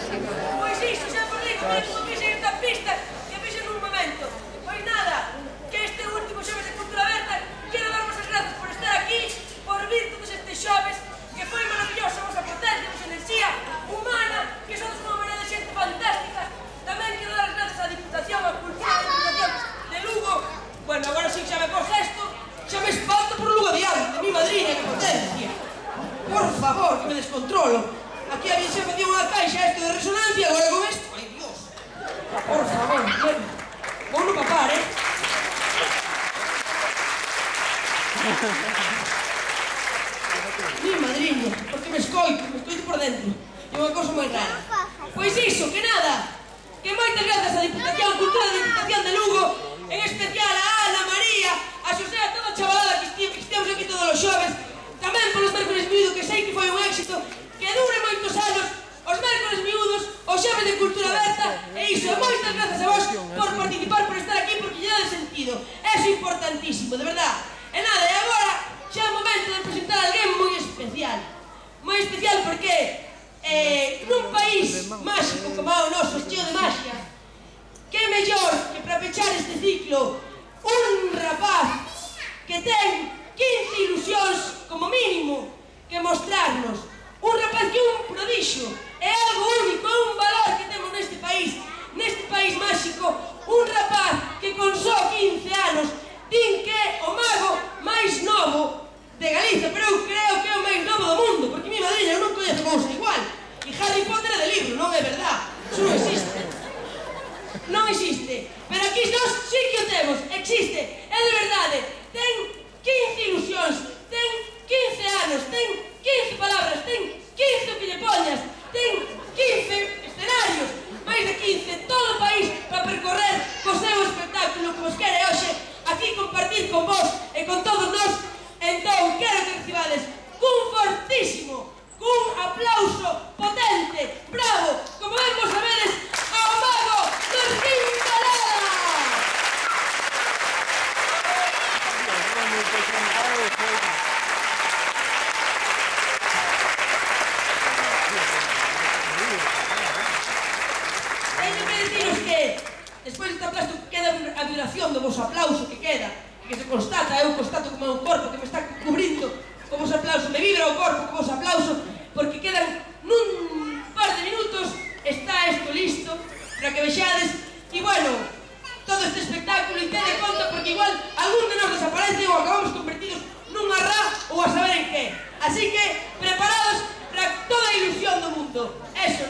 Pois iso, xa por dentro, como fixen esta pista, que fixen nun momento. Pois nada, que este último xoves de Cultura Aberta quero darvos as grazas por estar aquí, por vir todos estes xoves, que foi maravillosa a vosa potencia, a vosa enerxía humana, que sodes unha manera de xente fantástica. Tamén quero dar as grazas á Diputación, á Cultura da Diputación de Lugo. Bueno, agora sí que xa me pos esto, xa me espanto por Lugo adiante, mi madrina, que potencia. Por favor, que me descontrolo. Aquí a mí se me dio unha caixa esto de resonancia, agora con esto, ai Dios. Por favor, vou no papar, Mi madriña, porque me escoito por dentro. É unha cousa moi rara. Pois iso, que nada, que moitas grazas á Diputación, Cultura da Diputación de Lugo, en especial a Ana, María, a Xosé, a toda a chavalada que estemos aquí todos os xoves, tamén polos mércoles miúdos, que sei que foi un éxito, que dure moitos anos, os mércoles miúdos, os xoves de Cultura Aberta, e iso, moitas grazas a vos por participar, por estar aquí, porque lle dá de sentido. Eso é importantísimo, de verdad. E nada, e agora xa é o momento de presentar a alguén moi especial. Moi especial porque nun país máxico como o noso, cheo de magia, que é mellor que para pechar este ciclo un rapaz que ten 15 ilusións como mínimo que mostrarnos. Un rapaz que é un prodixio, é algo único, é un valor que temos neste país máxico. Un rapaz que con só 15 anos din que é o mago máis novo de Galicia, pero eu creo que é o máis novo do mundo, porque mi madriña non coñece cousa igual. E Harry Potter é de libro, non é verdad. Iso non existe. Non existe. Pero aquí nós sí que o temos, existe, é de verdade. Ten 15 ilusións, ten 15 anos, ten 15 palabras, ten 15 o que lle poñas, ten 15 escenarios, máis de 15, todo o país para percorrer co seu espectáculo que vos quere hoxe aquí compartir con vos e con todos nós. Entón, quero que recibades cun fortísimo, cun aplauso potente, bravo, como ben vos sabedes, ao mago Martín Parada! Teño que deciros que despois deste aplauso queda a vibración do vosso aplauso que queda, que se constata, eu constato como é un corpo que me está cubrindo co vosso aplauso, me vibra o corpo co vosso aplauso, porque quedan nun par de minutos, está isto listo para que vexades, e bueno, todo este espectáculo, e tede conta, porque igual algún de nós desaparece ou acabamos convertidos nunha rá ou a saber en que. Así que, preparados para toda a ilusión do mundo. Eso,